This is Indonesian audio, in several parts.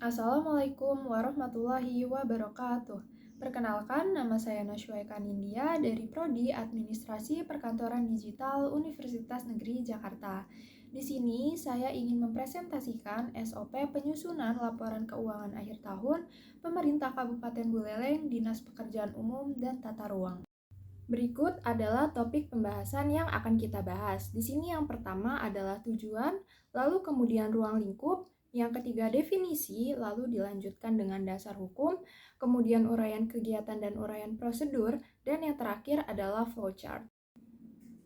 Assalamualaikum warahmatullahi wabarakatuh. Perkenalkan, nama saya Nashwa Nindya dari Prodi Administrasi Perkantoran Digital Universitas Negeri Jakarta. Di sini saya ingin mempresentasikan SOP penyusunan laporan keuangan akhir tahun Pemerintah Kabupaten Buleleng, Dinas Pekerjaan Umum dan Tata Ruang. Berikut adalah topik pembahasan yang akan kita bahas. Di sini yang pertama adalah tujuan, lalu kemudian ruang lingkup, yang ketiga definisi, lalu dilanjutkan dengan dasar hukum, kemudian uraian kegiatan dan uraian prosedur, dan yang terakhir adalah flowchart.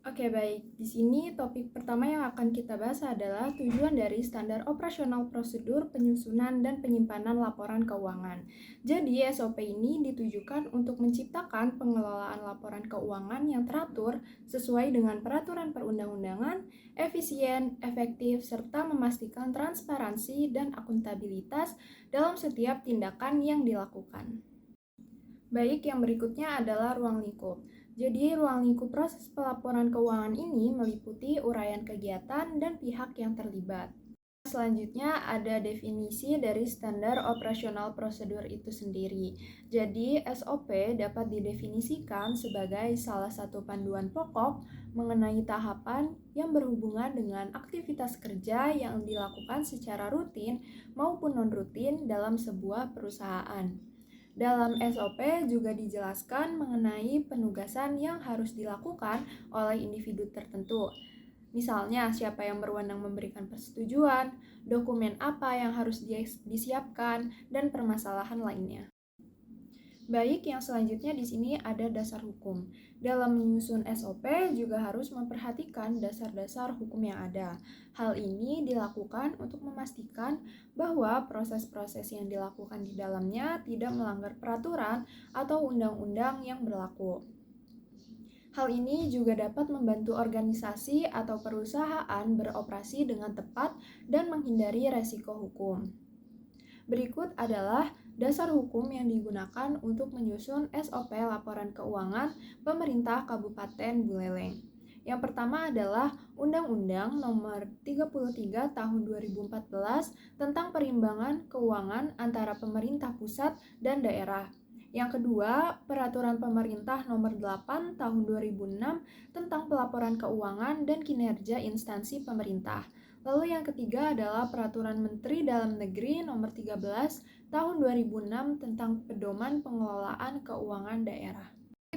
Oke, baik. Di sini topik pertama yang akan kita bahas adalah tujuan dari standar operasional prosedur penyusunan dan penyimpanan laporan keuangan. Jadi, SOP ini ditujukan untuk menciptakan pengelolaan laporan keuangan yang teratur sesuai dengan peraturan perundang-undangan, efisien, efektif, serta memastikan transparansi dan akuntabilitas dalam setiap tindakan yang dilakukan. Baik, yang berikutnya adalah ruang lingkup. Jadi, ruang lingkup proses pelaporan keuangan ini meliputi uraian kegiatan dan pihak yang terlibat. Selanjutnya ada definisi dari standar operasional prosedur itu sendiri. Jadi, SOP dapat didefinisikan sebagai salah satu panduan pokok mengenai tahapan yang berhubungan dengan aktivitas kerja yang dilakukan secara rutin maupun non-rutin dalam sebuah perusahaan. Dalam SOP juga dijelaskan mengenai penugasan yang harus dilakukan oleh individu tertentu. Misalnya, siapa yang berwenang memberikan persetujuan, dokumen apa yang harus disiapkan, dan permasalahan lainnya. Baik, yang selanjutnya di sini ada dasar hukum. Dalam menyusun SOP juga harus memperhatikan dasar-dasar hukum yang ada. Hal ini dilakukan untuk memastikan bahwa proses-proses yang dilakukan di dalamnya tidak melanggar peraturan atau undang-undang yang berlaku. Hal ini juga dapat membantu organisasi atau perusahaan beroperasi dengan tepat dan menghindari resiko hukum. Berikut adalah dasar hukum yang digunakan untuk menyusun SOP laporan keuangan Pemerintah Kabupaten Buleleng. Yang pertama adalah Undang-Undang Nomor 33 Tahun 2014 tentang Perimbangan Keuangan antara Pemerintah Pusat dan Daerah. Yang kedua, Peraturan Pemerintah Nomor 8 Tahun 2006 tentang Pelaporan Keuangan dan Kinerja Instansi Pemerintah. Lalu yang ketiga adalah Peraturan Menteri Dalam Negeri Nomor 13 Tahun 2006 tentang Pedoman Pengelolaan Keuangan Daerah.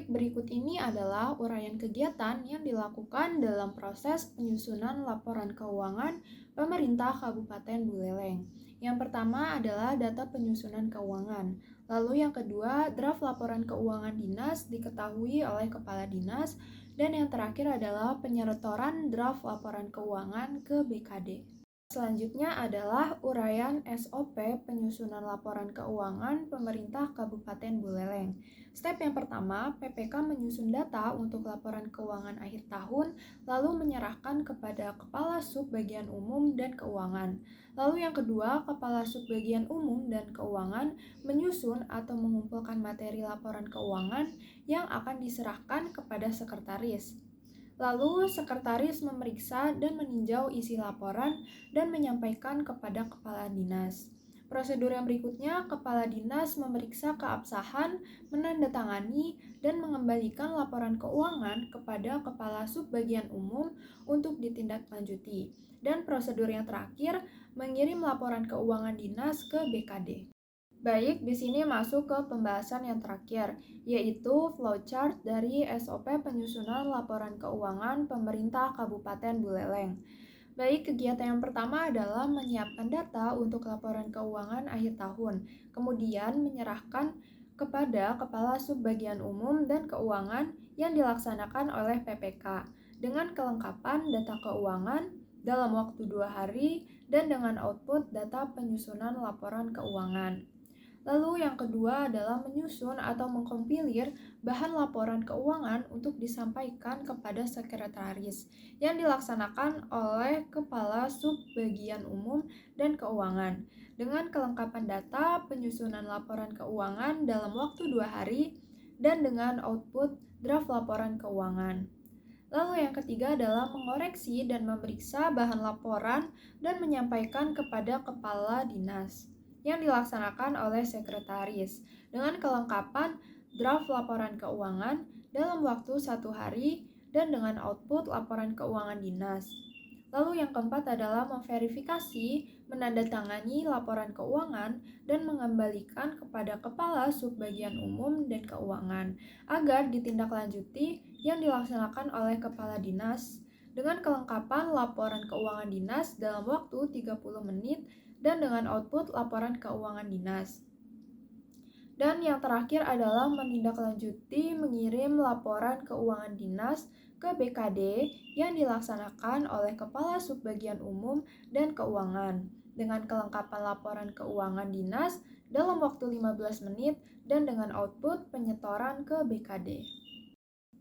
Berikut ini adalah uraian kegiatan yang dilakukan dalam proses penyusunan laporan keuangan Pemerintah Kabupaten Buleleng. Yang pertama adalah data penyusunan keuangan. Lalu yang kedua, draft laporan keuangan dinas diketahui oleh Kepala Dinas. Dan yang terakhir adalah penyetoran draft laporan keuangan ke BKD. Selanjutnya adalah uraian SOP penyusunan laporan keuangan Pemerintah Kabupaten Buleleng. Step yang pertama, PPK menyusun data untuk laporan keuangan akhir tahun, lalu menyerahkan kepada Kepala Sub Bagian Umum dan Keuangan. Lalu yang kedua, Kepala Sub Bagian Umum dan Keuangan menyusun atau mengumpulkan materi laporan keuangan yang akan diserahkan kepada sekretaris. Lalu, sekretaris memeriksa dan meninjau isi laporan dan menyampaikan kepada kepala dinas. Prosedur yang berikutnya, kepala dinas memeriksa keabsahan, menandatangani, dan mengembalikan laporan keuangan kepada kepala subbagian umum untuk ditindaklanjuti. Dan prosedur yang terakhir, mengirim laporan keuangan dinas ke BKD. Baik, di sini masuk ke pembahasan yang terakhir, yaitu flowchart dari SOP penyusunan laporan keuangan Pemerintah Kabupaten Buleleng. Baik, kegiatan yang pertama adalah menyiapkan data untuk laporan keuangan akhir tahun, kemudian menyerahkan kepada Kepala Subbagian Umum dan Keuangan yang dilaksanakan oleh PPK dengan kelengkapan data keuangan dalam waktu 2 hari dan dengan output data penyusunan laporan keuangan. Lalu yang kedua adalah menyusun atau mengkompilir bahan laporan keuangan untuk disampaikan kepada sekretaris yang dilaksanakan oleh Kepala Subbagian Umum dan Keuangan dengan kelengkapan data penyusunan laporan keuangan dalam waktu 2 hari dan dengan output draft laporan keuangan. Lalu yang ketiga adalah mengoreksi dan memeriksa bahan laporan dan menyampaikan kepada kepala dinas. yang dilaksanakan oleh sekretaris dengan kelengkapan draft laporan keuangan dalam waktu 1 hari dan dengan output laporan keuangan dinas. Lalu yang keempat adalah memverifikasi, menandatangani laporan keuangan, dan mengembalikan kepada Kepala Subbagian Umum dan Keuangan agar ditindaklanjuti yang dilaksanakan oleh Kepala Dinas dengan kelengkapan laporan keuangan dinas dalam waktu 30 menit dan dengan output laporan keuangan dinas. Dan yang terakhir adalah menindaklanjuti mengirim laporan keuangan dinas ke BKD yang dilaksanakan oleh Kepala Subbagian Umum dan Keuangan dengan kelengkapan laporan keuangan dinas dalam waktu 15 menit dan dengan output penyetoran ke BKD.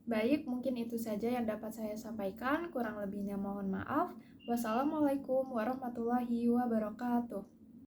Baik, mungkin itu saja yang dapat saya sampaikan. Kurang lebihnya mohon maaf. Wassalamualaikum warahmatullahi wabarakatuh.